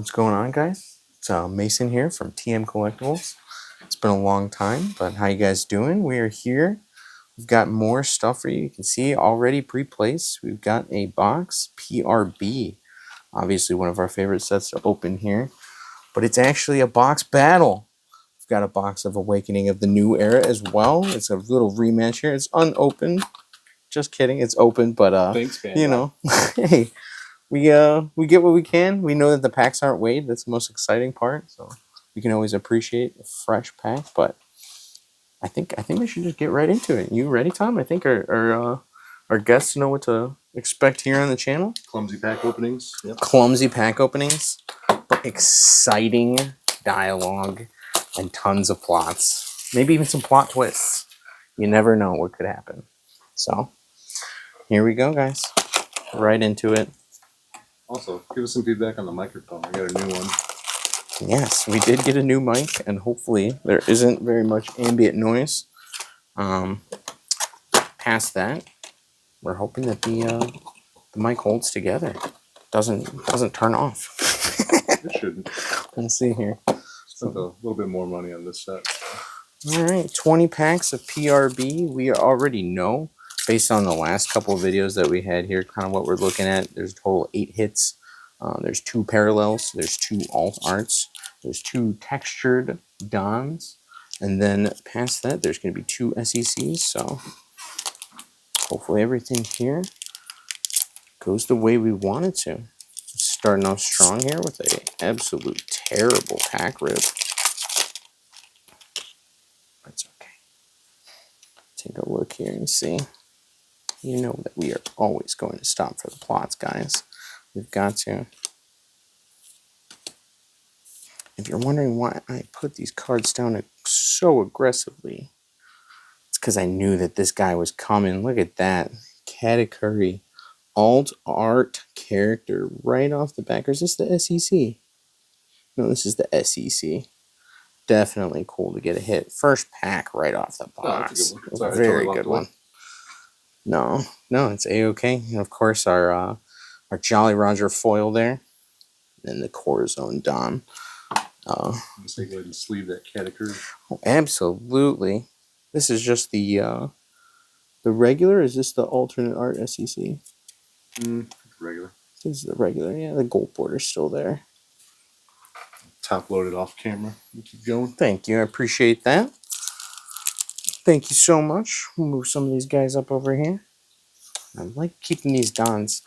What's going on, guys? It's Mason here from TM Collectibles. It's been a long time, but how you guys doing? We are here. We've got more stuff for you. You can see already pre-placed. We've got a box, PRB. Obviously one of our favorite sets to open here. But it's actually a box battle. We've got a box of Awakening of the New Era as well. It's a little rematch here. It's unopened. Just kidding. It's open, but thanks, you know, hey. We get what we can. We know that the packs aren't weighed. That's the most exciting part. So we can always appreciate a fresh pack. But I think we should just get right into it. You ready, Tom? I think our guests know what to expect here on the channel. Clumsy pack openings. Yep. Clumsy pack openings, but exciting dialogue and tons of plots. Maybe even some plot twists. You never know what could happen. So here we go, guys. Right into it. Also, give us some feedback on the microphone. I got a new one. Yes, we did get a new mic, and hopefully there isn't very much ambient noise. Past that, we're hoping that the mic holds together, doesn't turn off. It shouldn't. Let's see here. Spent a little bit more money on this set. All right, 20 packs of PRB. We already know, based on the last couple of videos that we had here, kind of what we're looking at. There's a total 8 hits. There's 2 parallels. There's 2 alt arts. There's 2 textured dons. And then past that, there's going to be 2 SECs. So hopefully everything here goes the way we want it to. Starting off strong here with a absolute terrible pack rip. That's okay. Take a look here and see. You know that we are always going to stop for the plots, guys. We've got to. If you're wondering why I put these cards down so aggressively, it's because I knew that this guy was coming. Look at that. Katakuri. Alt art character right off the back. Or is this the SEC? No, this is the SEC. Definitely cool to get a hit. First pack right off the box. Oh, that's a good one. Very good one. No, it's A-okay. And of course our Jolly Roger foil there. And the Corazon Don. Just take a sleeve that Katakuri. Oh, absolutely. This is just the regular. Is this the alternate art SEC? Regular. This is the regular. Yeah, the gold border's still there. Top loaded off camera. You keep going. Thank you. I appreciate that. Thank you so much. We'll move some of these guys up over here. I like keeping these Dons.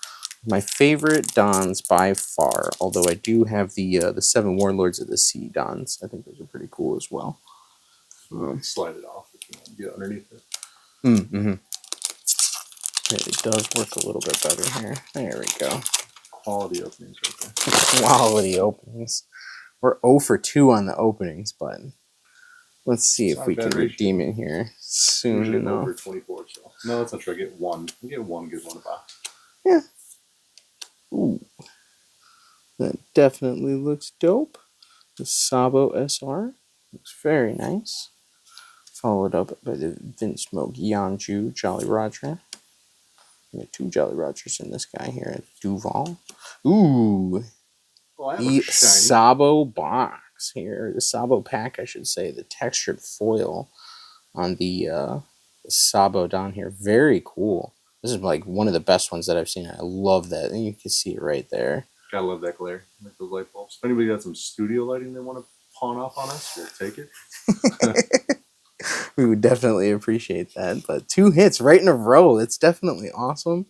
My favorite Dons by far, although I do have the 7 Warlords of the Sea Dons. I think those are pretty cool as well. Slide it off if you want to get underneath it. It does work a little bit better here. There we go. Quality openings right there. Quality openings. We're 0 for 2 on the openings, but let's see if we can redeem it here soon enough. Over 24, so. No, that's not true. I get 1. You get 1, get 1 a box. Yeah. Ooh. That definitely looks dope. The Sabo SR looks very nice. Followed up by the Vince Smoke Yanju Jolly Roger. We have 2 Jolly Rogers in this guy here. Duval. Ooh. Oh, the Sabo box here. The Sabo pack, I should say. The textured foil on the Sabo down here. Very cool. This is like one of the best ones that I've seen. I love that. And you can see it right there. Gotta love that glare. Like those light bulbs. If anybody got some studio lighting they want to pawn off on us, we'll take it. We would definitely appreciate that. But 2 hits right in a row. That's definitely awesome.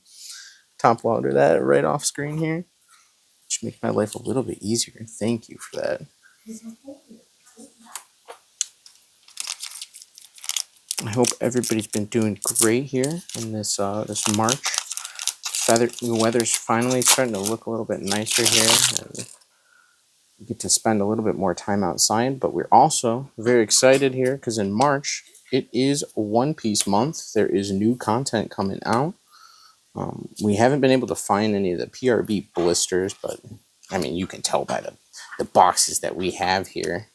Top loader that right off screen here. Should make my life a little bit easier. Thank you for that. I hope everybody's been doing great here in this this March. The weather's finally starting to look a little bit nicer here. And we get to spend a little bit more time outside, but we're also very excited here because in March, it is One Piece month. There is new content coming out. We haven't been able to find any of the PRB blisters, but I mean, you can tell by the boxes that we have here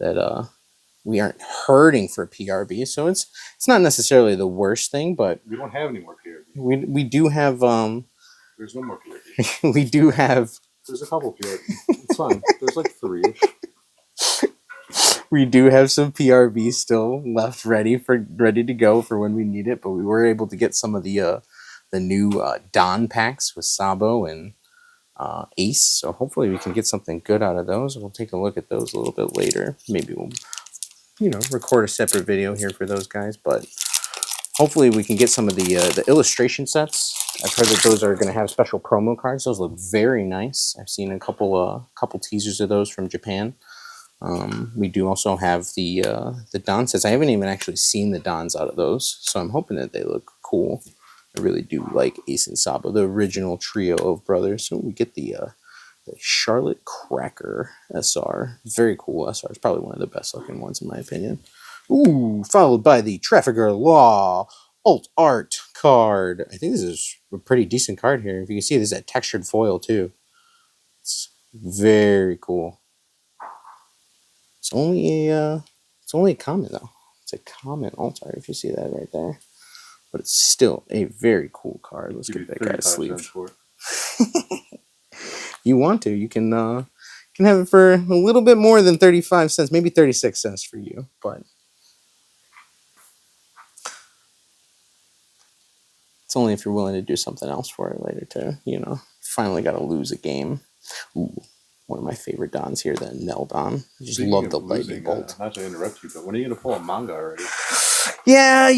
that we aren't hurting for PRB. So it's not necessarily the worst thing, but we don't have any more PRB. We do have there's no more PRB. We do have There's a couple PRB. It's fine. There's like 3. We do have some PRB still left ready to go for when we need it, but we were able to get some of the new Don packs with Sabo and Ace, so hopefully we can get something good out of those. We'll take a look at those a little bit later. Maybe we'll record a separate video here for those guys, but hopefully we can get some of the illustration sets. I've heard that those are going to have special promo cards. Those look very nice. I've seen a couple teasers of those from Japan. We do also have the Don sets. I haven't even actually seen the Dons out of those, so I'm hoping that they look cool. I really do like Ace and Sabo, the original trio of brothers. So we get the Charlotte Cracker SR. Very cool SR. It's probably one of the best looking ones in my opinion. Ooh, followed by the Trafficker Law Alt Art card. I think this is a pretty decent card here. If you can see, this is a textured foil too. It's very cool. It's only a common though. It's a common alt art if you see that right there. But it's still a very cool card. Let's get that guy's sleeve. You want to, you can have it for a little bit more than 35 cents, maybe 36 cents for you, but it's only if you're willing to do something else for it later to, finally got to lose a game. Ooh, one of my favorite Dons here, the Neldon. I just love the lightning bolt. Not to interrupt you, but when are you going to pull a manga already? Yeah,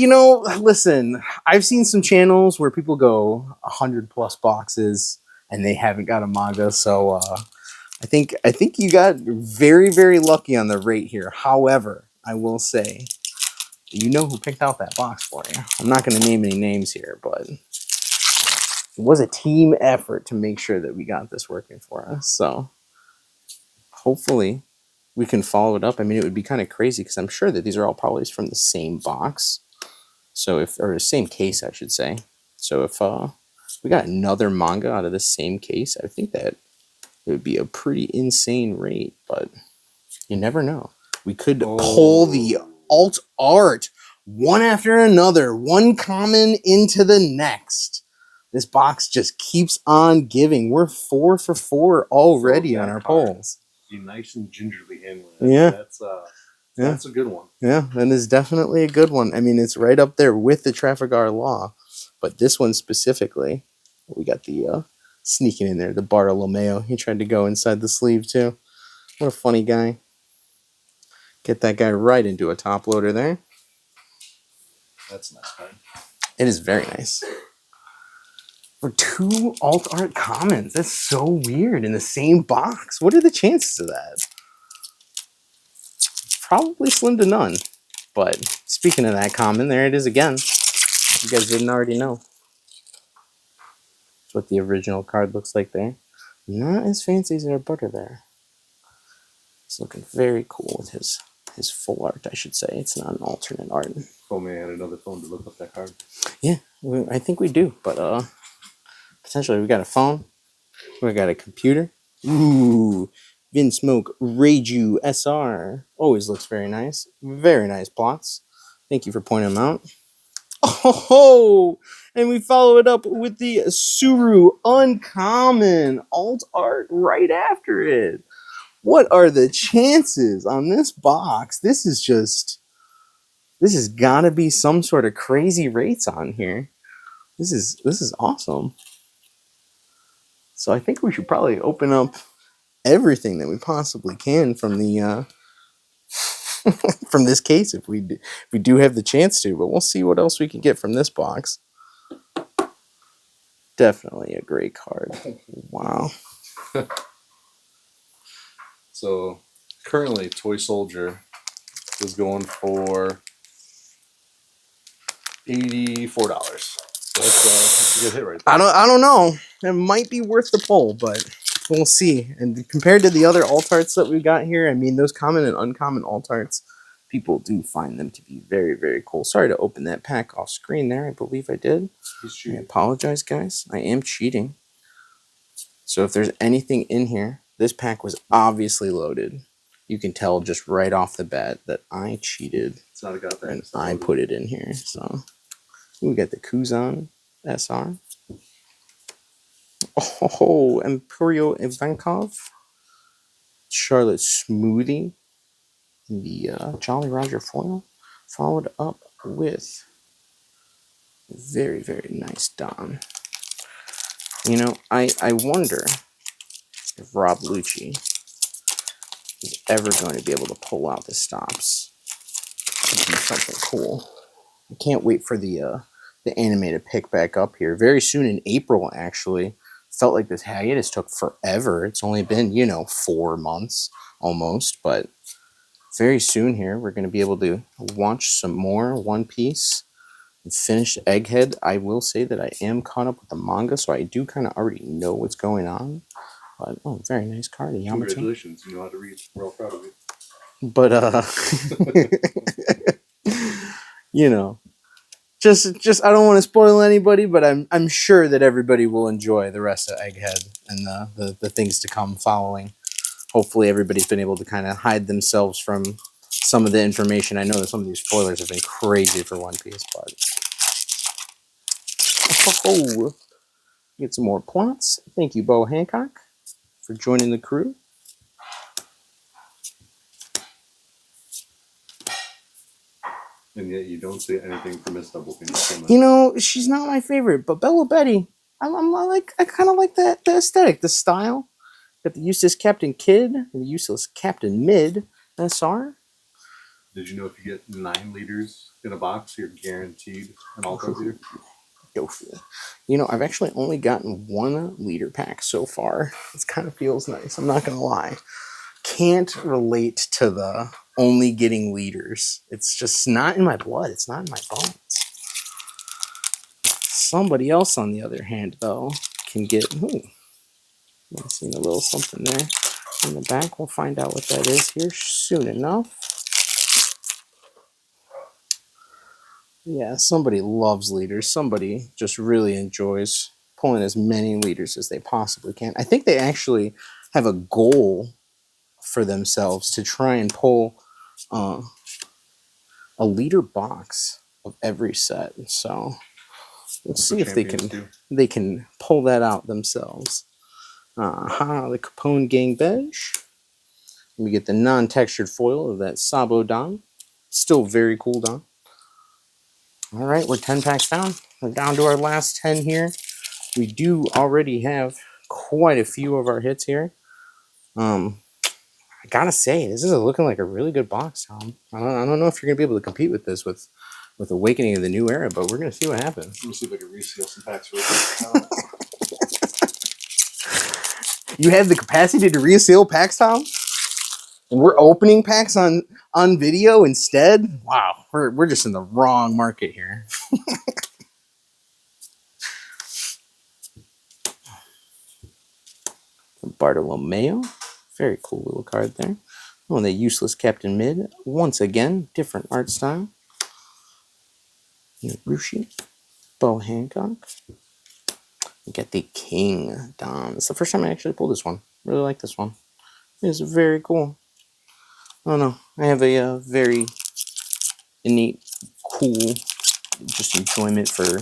listen, I've seen some channels where people go 100+ boxes and they haven't got a manga, so I think you got very, very lucky on the rate here. However, I will say, you know who picked out that box for you. I'm not going to name any names here, but it was a team effort to make sure that we got this working for us. So hopefully we can follow it up. I mean, it would be kind of crazy because I'm sure that these are all probably from the same box. So or the same case, I should say. So if we got another manga out of the same case, I think that it would be a pretty insane rate, but you never know. We could pull the alt art one after another, one common into the next. This box just keeps on giving. We're 4 for 4 already on our polls. Be nice and gingerly handling it. Yeah. That's a good one. Yeah, that is definitely a good one. I mean, it's right up there with the Trafalgar Law, but this one specifically, we got the sneaking in there, the Bartolomeo. He tried to go inside the sleeve too. What a funny guy. Get that guy right into a top loader there. That's a nice card. It is very nice. For 2 alt art commons, that's so weird in the same box. What are the chances of that? Probably slim to none. But speaking of that common, there it is again. You guys didn't already know. That's what the original card looks like there. Not as fancy as our brother there. It's looking very cool with his full art, I should say. It's not an alternate art. Oh man, another phone to look up that card. Yeah, I think we do, but potentially we got a phone, we got a computer. Ooh, Vinsmoke Reiju SR. Always looks very nice. Very nice plots. Thank you for pointing them out. Oh, and we follow it up with the Suru Uncommon alt art right after it. What are the chances on this box? This has got to be some sort of crazy rates on here. This is awesome. So I think we should probably open up everything that we possibly can from the from this case if we do have the chance to, but we'll see what else we can get from this box. Definitely a great card. Wow. So currently Toy Soldier is going for $84. So that's a good hit right there. I don't know. It might be worth the poll, but we'll see. And compared to the other alt arts that we've got here, I mean, those common and uncommon alt arts, people do find them to be very, very cool. Sorry to open that pack off screen there. I believe I did. I apologize, guys. I am cheating. So if there's anything in here, this pack was obviously loaded. You can tell just right off the bat that I cheated. It's not a god thing. And I put it in here. So we got the Kuzan SR. Oh, Imperial Ivankov, Charlotte Smoothie, in the Jolly Roger foil, followed up with very, very nice Don. You know, I wonder if Rob Lucci is ever going to be able to pull out the stops and do something cool. I can't wait for the anime to pick back up here very soon in April. Actually, felt like this hiatus took forever. It's only been 4 months almost, but very soon here we're going to be able to watch some more One Piece and finish Egghead. I will say that I am caught up with the manga, so I do kind of already know what's going on. But very nice card, Yamato. Congratulations, you know how to read. We're all proud of you. But just I don't want to spoil anybody, but I'm sure that everybody will enjoy the rest of Egghead and the things to come following. Hopefully everybody's been able to kind of hide themselves from some of the information. I know that some of these spoilers have been crazy for One Piece, but get some more plots. Thank you, Bo Hancock, for joining the crew. And yet you don't say anything for Miss Doublefinger. You know, she's not my favorite, but Bella Betty, I kind of like the aesthetic, the style. Got the useless Captain Kidd and the useless Captain Mid SR. Did you know if you get 9 liters in a box, you're guaranteed an Ultra leader? You know, I've actually only gotten 1 liter pack so far. It kind of feels nice. I'm not gonna lie. Can't relate to the only getting liters. It's just not in my blood. It's not in my bones. Somebody else, on the other hand, though, can get. I've seen a little something there in the back. We'll find out what that is here soon enough. Yeah, somebody loves leaders. Somebody just really enjoys pulling as many leaders as they possibly can. I think they actually have a goal for themselves to try and pull a leader box of every set. So let's see if they can pull that out themselves. The Capone Gang Beige. We get the non-textured foil of that Sabo Don. Still very cool Don. All right, we're 10 packs down. We're down to our last 10 here. We do already have quite a few of our hits here. I gotta say, this is looking like a really good box, Tom. I don't know if you're gonna be able to compete with this with Awakening of the New Era, but we're gonna see what happens. Let me see if I can reseal some packs real quick. You have the capacity to reseal packs, Tom? And we're opening packs on video instead? Wow, we're just in the wrong market here. Bartolomeo. Very cool little card there. Oh, and the useless Captain Mid. Once again, different art style. Rushi. Bo Hancock. We got the King Don. It's the first time I actually pulled this one. Really like this one. It's very cool. I don't know. I have a very innate, cool, just enjoyment for,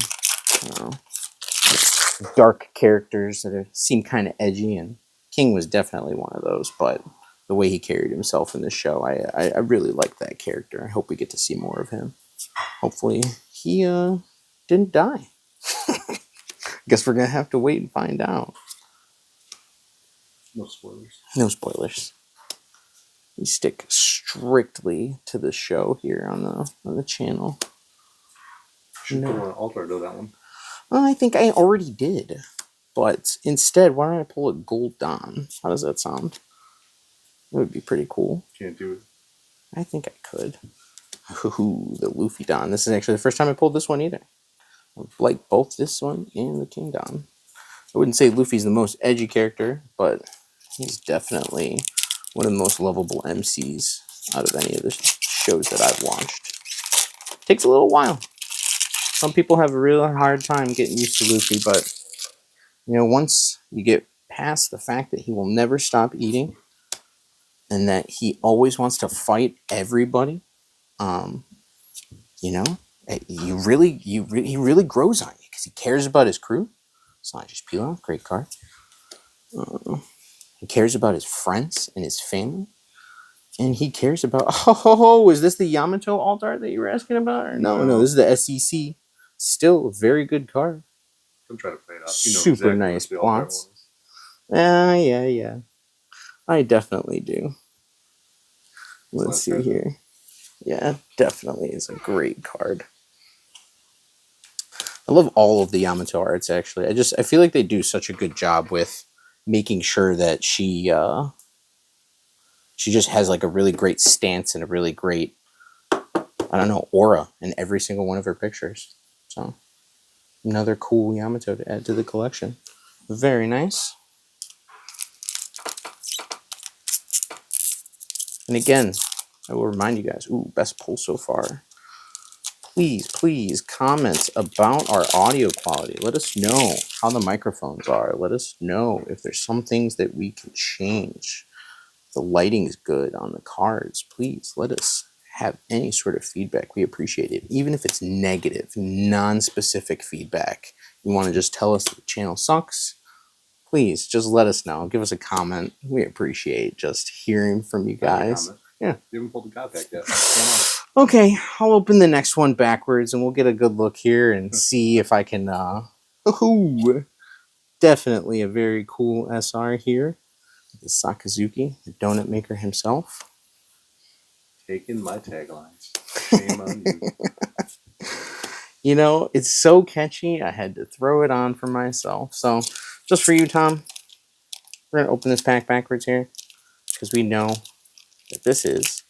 dark characters that seem kind of edgy, and King was definitely one of those, but the way he carried himself in this show, I really like that character. I hope we get to see more of him. Hopefully he didn't die. Guess we're going to have to wait and find out. No spoilers. No spoilers. We stick strictly to the show here on the channel. Should pull an Ultra though, that one. Well, I think I already did. But instead, why don't I pull a Gold Don? How does that sound? That would be pretty cool. Can't do it. I think I could. Ooh, the Luffy Don. This is actually the first time I pulled this one either. I like both this one and the King Don. I wouldn't say Luffy's the most edgy character, but he's definitely one of the most lovable MCs out of any of the shows that I've watched. Takes a little while. Some people have a real hard time getting used to Luffy, but once you get past the fact that he will never stop eating and that he always wants to fight everybody, he really grows on you because he cares about his crew. Slide just peel off. Great card. He cares about his friends and his family. And he cares about... Oh, is this the Yamato alt art that you were asking about? Or no, this is the SEC. Still a very good card. I'm trying to play it off. You know Super exactly nice what the alt art plots. one is. Yeah. I definitely do. Let's see here. Yeah, definitely is a great card. I love all of the Yamato arts, actually. I feel like they do such a good job with making sure that she just has like a really great stance and a really great, I don't know, aura in every single one of her pictures. So, another cool Yamato to add to the collection. Very nice. And again, I will remind you guys, best pull so far. Please comment about our audio quality. Let us know how the microphones are. Let us know if there's some things that we can change. The lighting is good on the cards. Please let us have any sort of feedback. We appreciate it. Even if it's negative, non-specific feedback. You want to just tell us the channel sucks? Please just let us know. Give us a comment. We appreciate just hearing from you guys. Yeah. You haven't pulled the god pack yet. Okay, I'll open the next one backwards and we'll get a good look here and see if I can definitely a very cool SR here. The Sakazuki, the donut maker himself. Taking my taglines. Shame on you. You know, it's so catchy, I had to throw it on for myself. So, just for you, Tom, we're going to open this pack backwards here because we know that this is...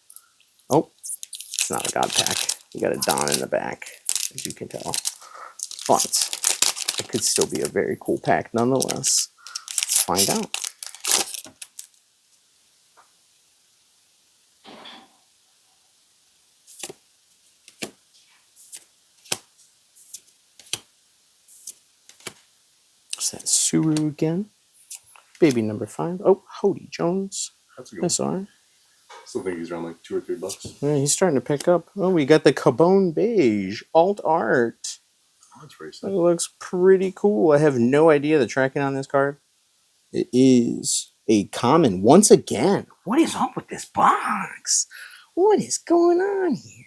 Oh, it's not a god pack. You got a Don in the back, as you can tell. But it could still be a very cool pack nonetheless. Let's find out. What's that? Suru again. Baby number 5. Oh, Hody Jones. That's a good one. SR. Still think he's around like $2 or $3. Yeah, he's starting to pick up. Oh, we got the Cabone Beige alt art. That's very That sick. looks pretty cool. I have no idea the tracking on this card. It is a common once again. What is up with this box? What is going on here?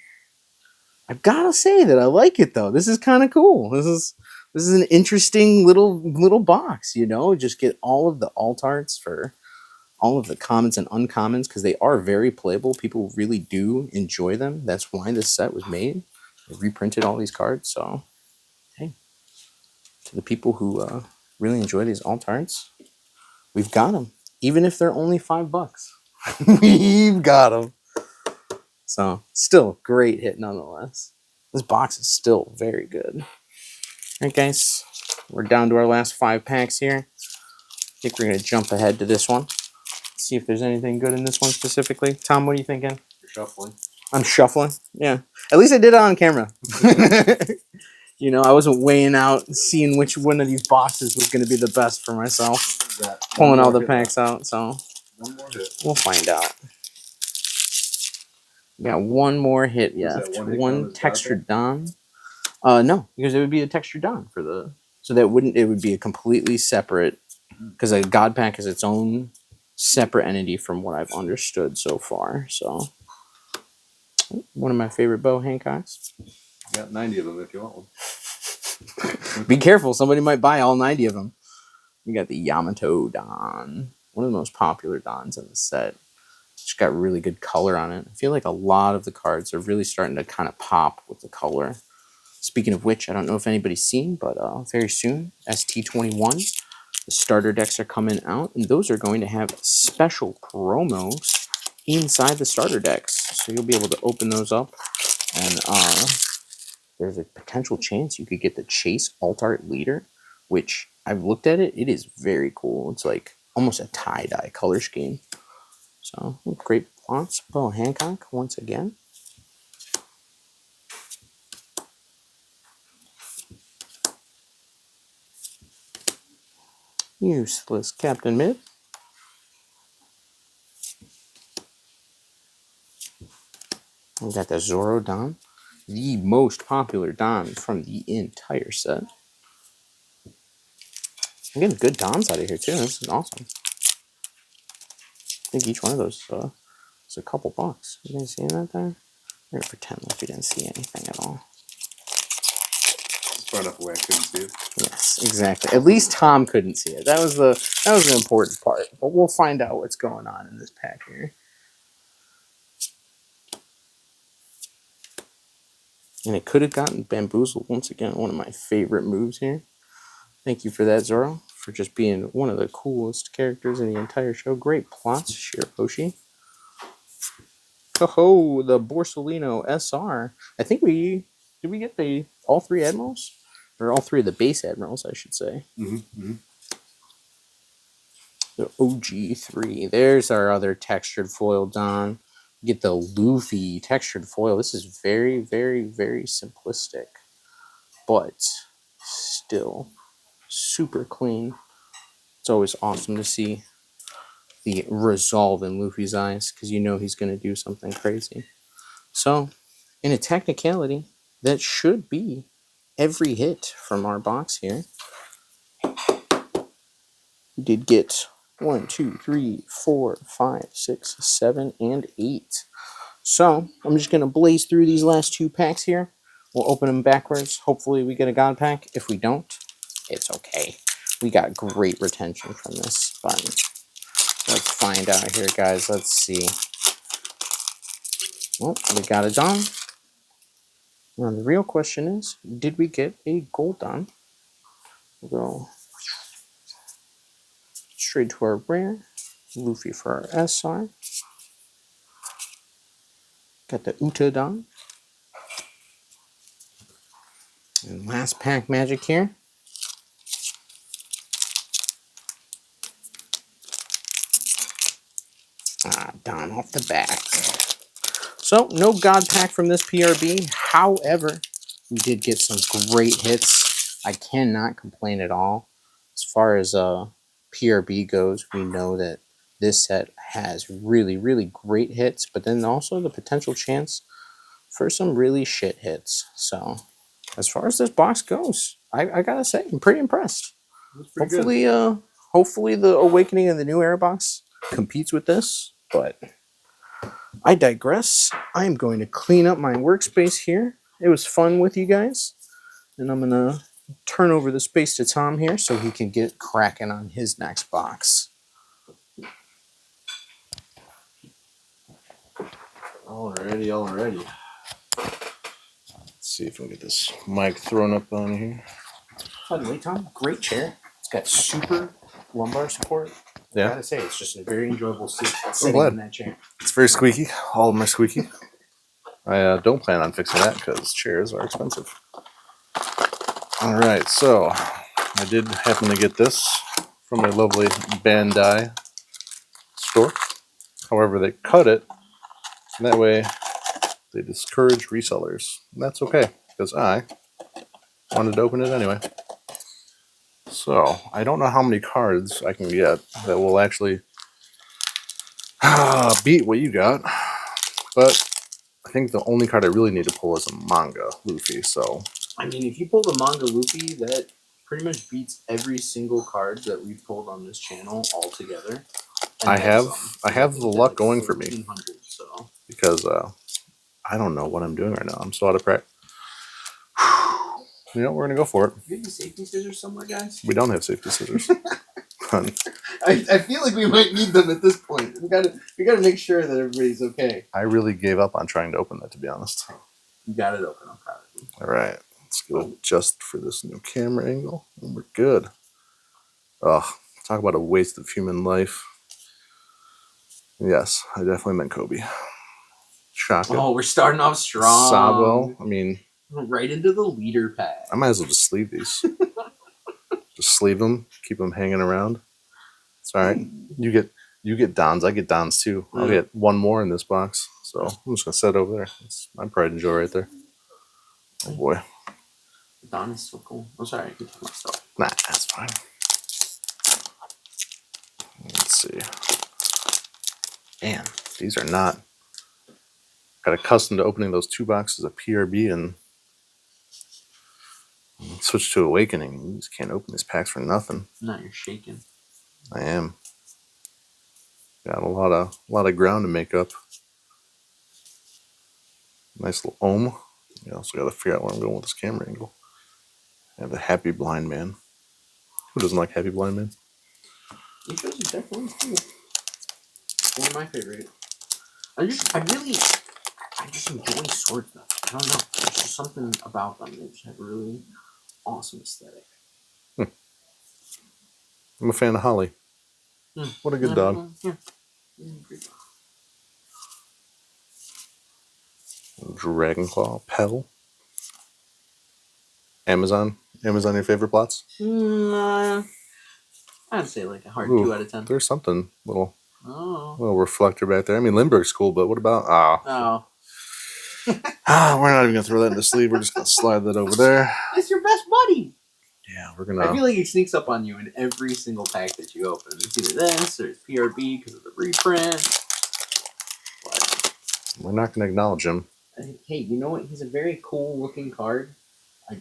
I've got to say that I like it though. This is kind of cool. This is an interesting little box. You know, just get all of the alt arts for all of the commons and uncommons because they are very playable. People really do enjoy them. That's why this set was made. They reprinted all these cards. So, hey, to the people who really enjoy these alt arts, we've got them. Even if they're only $5, we've got them. So, still great hit nonetheless. This box is still very good. All right, guys, we're down to our last 5 packs here. I think we're going to jump ahead to this one. See if there's anything good in this one specifically. Tom, what are you thinking? You're shuffling. I'm shuffling. Yeah. At least I did it on camera. You know, I wasn't weighing out, seeing which one of these boxes was going to be the best for myself. Pulling all the packs out, so one more hit. We'll find out. We got one more hit left. One textured Don. No, because it would be a textured Don for the... So that wouldn't... It would be a completely separate... Because a God Pack is its own separate entity from what I've understood so far. So, one of my favorite Bo Hancocks. I got 90 of them if you want one. Be careful, somebody might buy all 90 of them. We got the Yamato Don, one of the most popular Dons in the set. It's got really good color on it. I feel like a lot of the cards are really starting to kind of pop with the color. Speaking of which, I don't know if anybody's seen, but very soon, ST21. The starter decks are coming out, and those are going to have special promos inside the starter decks. So you'll be able to open those up, and there's a potential chance you could get the Chase Alt Art Leader, which I've looked at it. It is very cool. It's like almost a tie-dye color scheme. So great plots. Bo Hancock once again. Useless Captain Mid. We got the Zoro Don, the most popular Don from the entire set. I'm getting good Dons out of here, too. This is awesome. I think each one of those is a couple bucks. You guys seeing that there? We're going to pretend like we didn't see anything at all. It's far enough away I couldn't see it. Yes, exactly. At least Tom couldn't see it. That was the important part. But we'll find out what's going on in this pack here. And it could have gotten bamboozled once again. One of my favorite moves here. Thank you for that, Zoro, for just being one of the coolest characters in the entire show. Great plots, Shirahoshi. Oh, the Borsellino SR. I think did we get all three admirals? Or all three of the base admirals, I should say. The OG3. There's our other textured foil Don. Get the Luffy textured foil. This is very, very, very simplistic, but still super clean. It's always awesome to see the resolve in Luffy's eyes because you know he's going to do something crazy. So, in a technicality, that should be every hit from our box here. We did get 1, 2, 3, 4, 5, 6, 7, and 8. So, I'm just going to blaze through these last two packs here. We'll open them backwards. Hopefully we get a God pack. If we don't, it's okay. We got great retention from this. But let's find out here, guys. Let's see. Well, we got a Don. Now, the real question is, did we get a gold Don? We'll go straight to our rare. Luffy for our SR. Got the Uta Don. And last pack magic here. Don off the back. So, no God pack from this PRB. However, we did get some great hits. I cannot complain at all. As far as PRB goes, we know that this set has really, really great hits, but then also the potential chance for some really shit hits. So, as far as this box goes, I gotta say, I'm pretty impressed. Hopefully, hopefully the Awakening of the New Era box competes with this, but I digress. I'm going to clean up my workspace here. It was fun with you guys, and I'm gonna turn over the space to Tom here so he can get cracking on his next box. Alrighty. Let's see if we can get this mic thrown up on here. By the way, Tom, great chair. It's got super lumbar support. Yeah. I gotta say, it's just a very enjoyable seat sitting in that chair. It's very squeaky. All of them are squeaky. I don't plan on fixing that because chairs are expensive. Alright, so I did happen to get this from a lovely Bandai store. However, they cut it, and that way they discourage resellers. And that's okay, because I wanted to open it anyway. So, I don't know how many cards I can get that will actually beat what you got, but I think the only card I really need to pull is a manga Luffy, so... I mean, if you pull the manga Luffy, that pretty much beats every single card that we've pulled on this channel all together. I have the luck going for me. So. Because I don't know what I'm doing right now. I'm so out of practice. You know, we're going to go for it. Do you have safety scissors somewhere, guys? We don't have safety scissors. I feel like we might need them at this point. We gotta make sure that everybody's okay. I really gave up on trying to open that, to be honest. You got it open. I'm proud of you. All right. Let's go adjust for this new camera angle. And we're good. Ugh. Talk about a waste of human life. Yes, I definitely meant Kobe. Shocking. Oh, we're starting off strong. Sabo. I mean... right into the leader pack. I might as well just sleeve these. Just sleeve them. Keep them hanging around. It's all right. You get Dons. I get Dons too. I'll get one more in this box. So I'm just going to set it over there. That's my pride and joy right there. Oh boy. Don is so cool. I'm sorry. I can take my stuff. Nah, that's fine. Let's see. Man, these are not... Got accustomed to opening those two boxes of PRB, and it's switch to Awakening. You just can't open these packs for nothing. No, you're shaking. I am. Got a lot of ground to make up. Nice little ohm. You also got to figure out where I'm going with this camera angle. I have the Happy Blind Man. Who doesn't like Happy Blind Man? These shows are definitely cool. One of my favorite. I just enjoy sword stuff. I don't know. There's just something about them that just have a really awesome aesthetic. I'm a fan of Holly. What a good dog. Yeah. Dragonclaw, Pell. Amazon your favorite plots? I'd say like a hard 2 out of 10. There's something little reflector back there. I mean, Lindbergh's cool, but what about we're not even gonna throw that in the sleeve. We're just gonna slide that over there. It's your best buddy. Yeah, we're gonna. I feel like he sneaks up on you in every single pack that you open. It's either this or it's PRB because of the reprint. But we're not gonna acknowledge him. Hey, you know what? He's a very cool looking card. I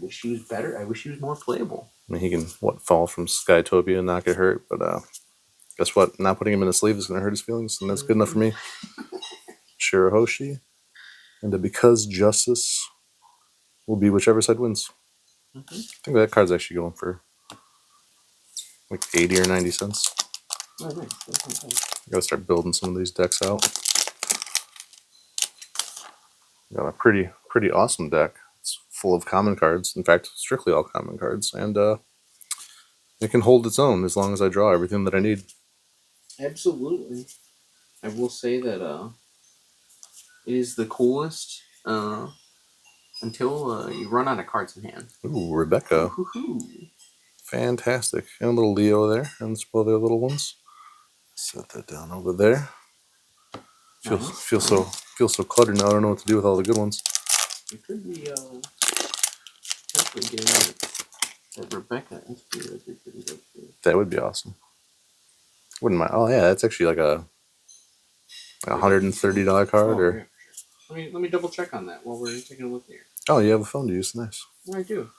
wish he was better. I wish he was more playable. I mean, he can fall from Skytopia and not get hurt, but guess what? Not putting him in a sleeve is going to hurt his feelings, and that's good enough for me. Shirahoshi, and because justice will be whichever side wins. I think that card's actually going for like 80 or 90 cents. Oh, nice. I gotta start building some of these decks out. Got a pretty awesome deck. It's full of common cards. In fact, strictly all common cards, and it can hold its own as long as I draw everything that I need. Absolutely. I will say that it is the coolest until you run out of cards in hand. Ooh, Rebecca. Fantastic. And a little Leo there, and some other little ones. Set that down over there. Feel so cluttered now. I don't know what to do with all the good ones. It could be definitely getting that Rebecca SP would be pretty good too. That would be awesome. Wouldn't mind. Oh yeah, that's actually like a $130 card. Or let me double check on that while we're taking a look here. Oh, you have a phone to use. Nice. I do.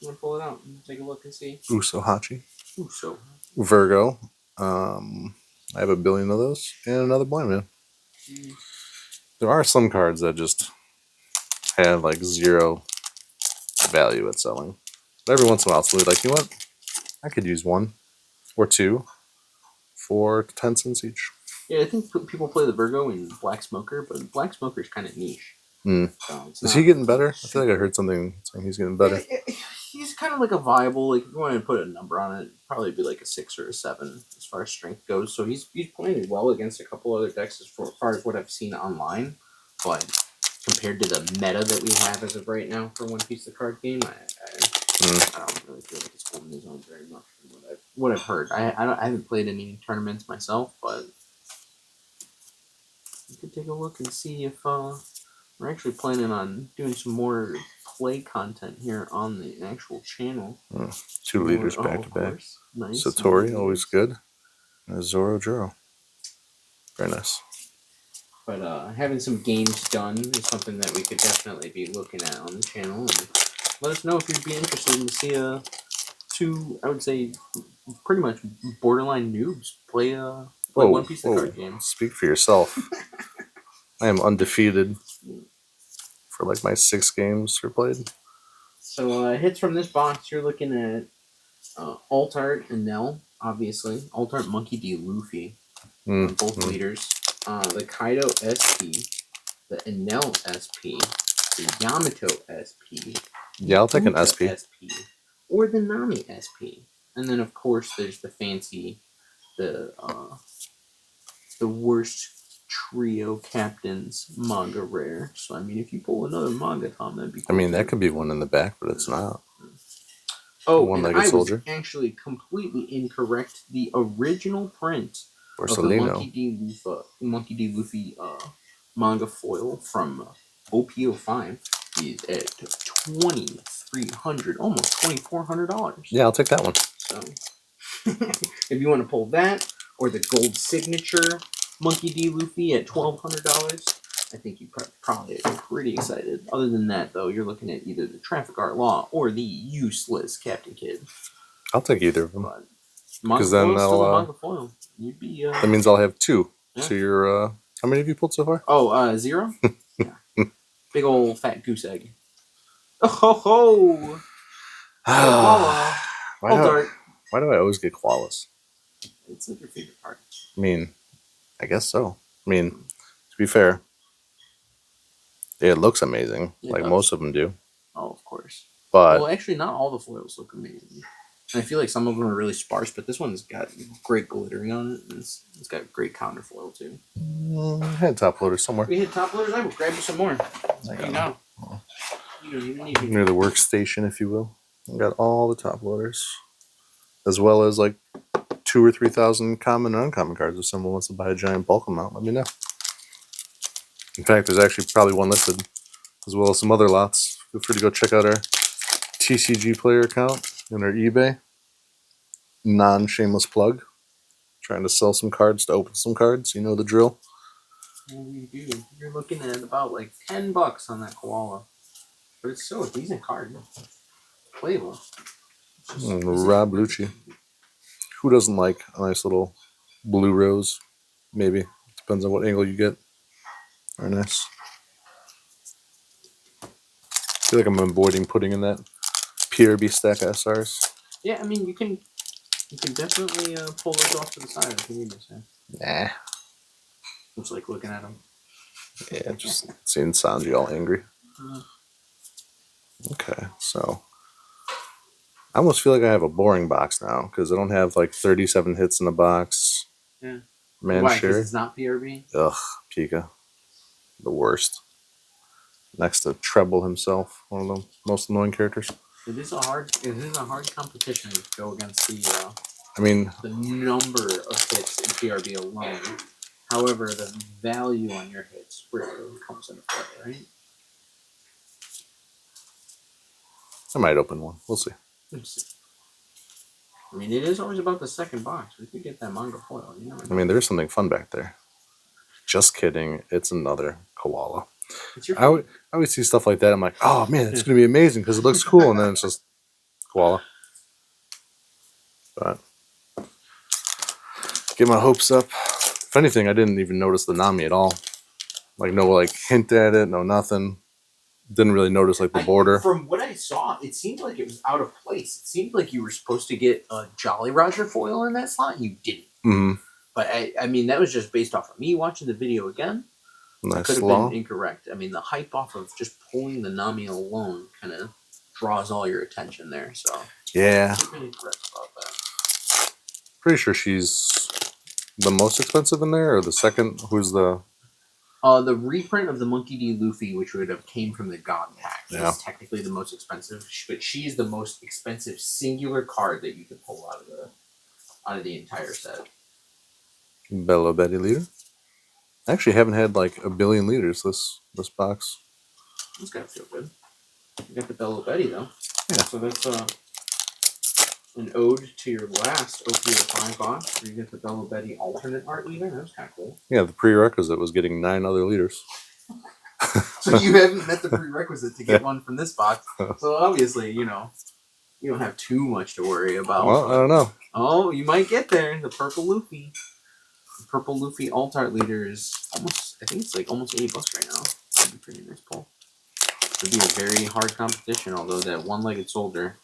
I'm gonna pull it out and take a look and see. Uso Hachi. Uso. Virgo. I have a billion of those, and another blind man. There are some cards that just have like zero value at selling. But every once in a while, somebody like, you know what? I could use one or two for 10 cents each. Yeah, I think people play the Virgo in Black Smoker, but Black Smoker is kind of niche. So is he getting better? I feel like I heard something saying he's getting better. He's kind of like a viable, like if you wanted to put a number on it, it'd probably be like a 6 or a 7 as far as strength goes. So he's playing well against a couple other decks as far as what I've seen online. But compared to the meta that we have as of right now for One Piece the card game, I don't really feel like it's holding his own very much from what I've heard. I haven't played any tournaments myself, but you could take a look and see if we're actually planning on doing some more play content here on the actual channel. 2 leaders back to back. Nice. Satori, always good. And Zoro Juro. Very nice. But having some games done is something that we could definitely be looking at on the channel. And let us know if you'd be interested in to see 2, I would say, pretty much borderline noobs play One Piece the card game. Speak for yourself. I am undefeated for like my 6 games played. So hits from this box, you're looking at Alt Art and Nell, obviously. Alt Art Monkey D. Luffy, both leaders. The Kaido SP, the Enel SP, the Yamato SP. Yeah, I'll take an SP. Or the Nami SP. And then, of course, there's the fancy, the worst trio captains manga rare. So, I mean, if you pull another manga, Tom, that'd be cool. I mean, that could be one in the back, but it's not. Oh, One-Legged Soldier. Was actually completely incorrect. The original print of the Monkey D. Luffy manga foil from OP05 is at $2,300, almost $2,400. Yeah, I'll take that one. So, if you want to pull that, or the gold signature Monkey D. Luffy at $1,200, I think you probably are pretty excited. Other than that, though, you're looking at either the Traffic Art Law or the useless Captain Kidd. I'll take either of them. But manga Because then foil, still a I'll, manga foil. You'd be. that means I'll have 2. Yeah. So you're, how many have you pulled so far? Oh, 0? Yeah. Big old fat goose egg. Oh ho ho! Koala. Why do I always get koalas? It's like your favorite part. I mean, I guess so. I mean, to be fair, it looks amazing, like most of them do. Oh, of course. But well, actually, not all the foils look amazing. And I feel like some of them are really sparse, but this one's got great glittering on it, and it's got great counterfoil too. I had top loaders somewhere. We hit top loaders. I will grab you some more. There you go. You don't even need Near the workstation, if you will. I got all the top loaders, as well as like 2,000 or 3,000 common and uncommon cards. If someone wants to buy a giant bulk amount, let me know. In fact, there's actually probably one listed, as well as some other lots. Feel free to go check out our TCG player account and our eBay. Non-shameless plug. Trying to sell some cards to open some cards. You know the drill. What do you do? You're looking at about like $10 on that koala, but it's still a decent card. Playable. Rob Lucci. Who doesn't like a nice little blue rose? Maybe. Depends on what angle you get. Very nice. I feel like I'm avoiding putting in that PRB stack of SRs. Yeah, I mean, you can definitely pull those off to the side if you need to. Nah. Just like looking at them. Yeah, just seeing Sanji all angry. Okay, so I almost feel like I have a boring box now because I don't have like 37 hits in the box. Yeah. Man, why? sure. Because it's not PRB? Ugh, Pika. The worst. Next to Treble himself, one of the most annoying characters. It is a hard competition to go against the the number of hits in PRB alone. However, the value on your hits really comes into play, right? I might open one. We'll see. Let's see. I mean, it is always about the second box. We could get that manga foil. You know. There's something fun back there. Just kidding. It's another koala. I always see stuff like that. I'm like, oh man, it's going to be amazing because it looks cool. And then it's just koala. But get my hopes up. If anything, I didn't even notice the Nami at all. Like, no, like, hint at it, no nothing. Didn't really notice, like, the border. From what I saw, it seemed like it was out of place. It seemed like you were supposed to get a Jolly Roger foil in that slot, and you didn't. Mm-hmm. But, I mean, that was just based off of me watching the video again. Nice. I could have been incorrect. I mean, the hype off of just pulling the Nami alone kind of draws all your attention there, so... Yeah. I'm really correct about that. Pretty sure she's the most expensive in there, or the second? Who's the... The reprint of the Monkey D. Luffy, which would have came from the God Pack, is technically the most expensive, but she's the most expensive singular card that you can pull out of the entire set. Bello Betty leader. I actually haven't had like a billion liters this box. It's gotta feel good. You got the Bello Betty though. Yeah. So that's an ode to your last OP5 box, where you get the Bello Betty alternate art leader. That was kind of cool. Yeah, the prerequisite was getting 9 other leaders. So you haven't met the prerequisite to get one from this box. So obviously, you don't have too much to worry about. Well, I don't know. Oh, you might get there. The purple Luffy. The purple Luffy alt art leader is almost, I think it's like almost $80 right now. That'd be a pretty nice pull. It'd be a very hard competition, although that one-legged soldier,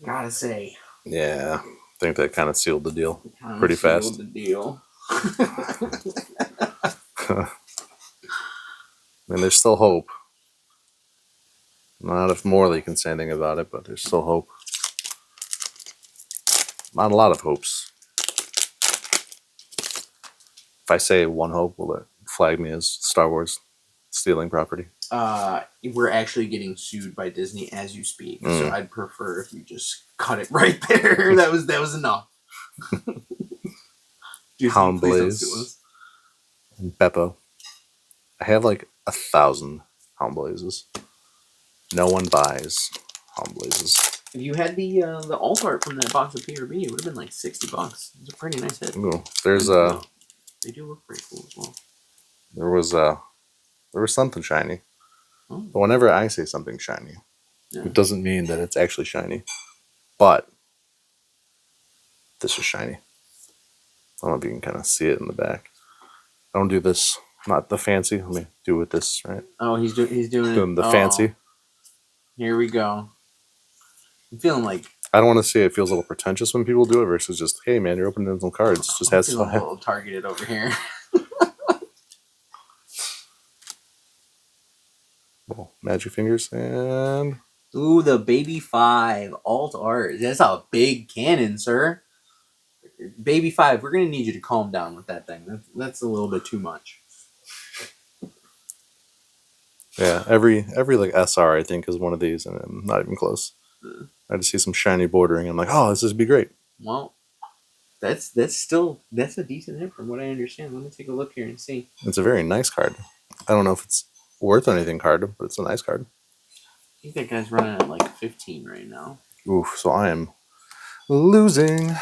gotta say. Yeah, I think that kind of sealed the deal pretty fast. The deal. There's still hope. Not if Morley can say anything about it, but there's still hope. Not a lot of hopes. If I say one hope, will it flag me as Star Wars stealing property? We're actually getting sued by Disney as you speak, so I'd prefer if you just cut it right there. That was enough. Hound Blaze and Beppo. I have like 1,000 Hound Blazes. No one buys Hound Blazes. If you had the alt art from that box of PRB, it would have been like $60. It's a pretty nice hit. Ooh, there's They do look pretty cool as well. there was something shiny. Oh, But whenever I say something shiny, yeah. it doesn't mean that it's actually shiny. But this is shiny. I don't know if you can kind of see it in the back. I don't do this, not the fancy. Let me do with this, right? Oh, he's doing Doing it. the fancy. Here we go. I'm feeling like I don't want to say it feels a little pretentious when people do it versus just, hey man, you're opening some cards. Just I'm has feeling a little targeted over here. well, magic fingers and Ooh, the Baby 5 alt art. That's a big cannon, sir. Baby 5, we're gonna need you to calm down with that thing. That's a little bit too much. yeah, every like SR I think is one of these, and I'm not even close. I just see some shiny bordering. I'm like, oh, this would be great. Well, that's a decent hit from what I understand. Let me take a look here and see. It's a very nice card. I don't know if it's worth anything card, but it's a nice card. I think that guy's running at like 15 right now. Oof, so I am losing.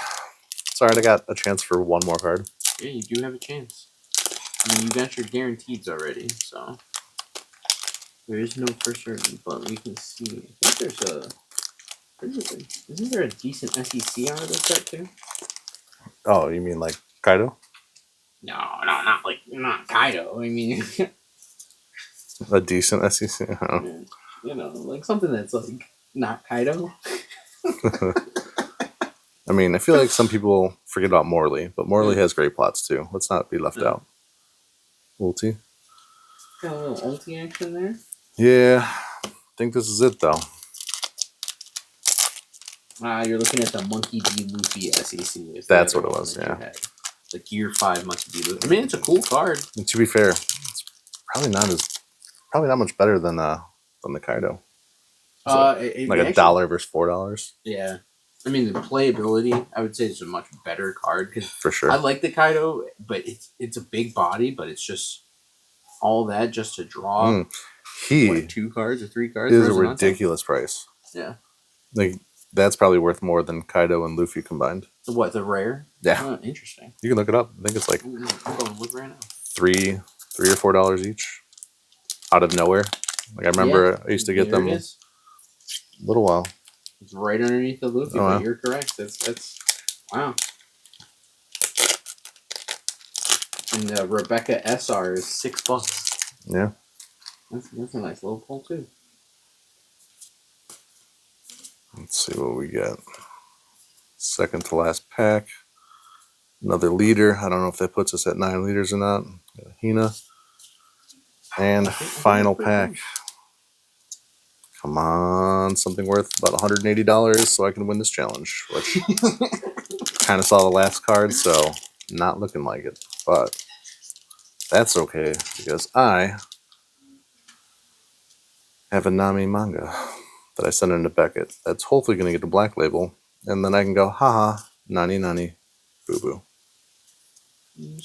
Sorry, I got a chance for one more card. Yeah, you do have a chance. I mean, you got your guarantees already, so there is no for certain, but we can see. I think isn't there a decent SEC out of this set too? Oh, you mean like Kaido? No, not Kaido. I mean, A decent SEC? Oh. you know, like something that's like not Kaido. I mean, I feel like some people forget about Morley, but Morley has great plots too. Let's not be left out. Ulti? Got a little ulti action there. Yeah, I think this is it though. You're looking at the Monkey D. Luffy SEC. That's what it was, yeah. The Gear 5 Monkey D. Luffy. I mean, it's a cool card. And to be fair, it's probably not much better than the Kaido. Like $1 versus $4. Yeah. I mean, the playability, I would say it's a much better card. Cause for sure. I like the Kaido, but it's a big body, but it's just all that just to draw He 2 cards or 3 cards. is a ridiculous price. Yeah. Like, that's probably worth more than Kaido and Luffy combined. What, the rare? Yeah. Oh, interesting. You can look it up. I think it's like I'm going to look right now. $3 or $4 each. Out of nowhere. Like, I remember I used to get them a little while. It's right underneath the Luffy, but you're correct. That's wow. And the Rebecca SR is $6. Yeah. That's a nice little pull too. Let's see what we got. Second to last pack. Another leader. I don't know if that puts us at 9 liters or not. Hina. And final pack. Come on, something worth about $180 so I can win this challenge, which kind of saw the last card, so not looking like it. But that's okay because I have a Nami manga that I sent into Beckett that's hopefully going to get a black label, and then I can go, haha, nani nani, boo boo.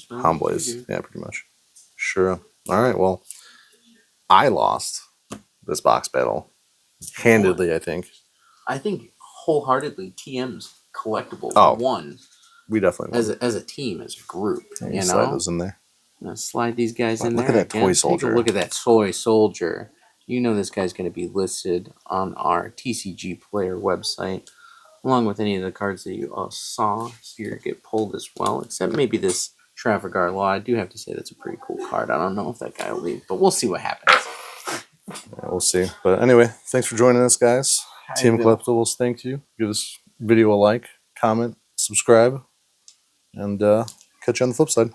Homeboys. Yeah, pretty much. Sure. All right, well, I lost this box battle. Handedly, I think. I think wholeheartedly TM's collectible won. We definitely won. As a team, as a group. You slide those in there. Slide these guys in there. Look at that toy soldier. Take a look at that toy soldier. You know this guy's going to be listed on our TCG player website, along with any of the cards that you all saw here get pulled as well, except maybe this Trafalgar Law. I do have to say that's a pretty cool card. I don't know if that guy will leave, but we'll see what happens. Yeah, we'll see. But anyway, thanks for joining us, guys. Team Collectibles, thank you. Give this video a like, comment, subscribe, and catch you on the flip side.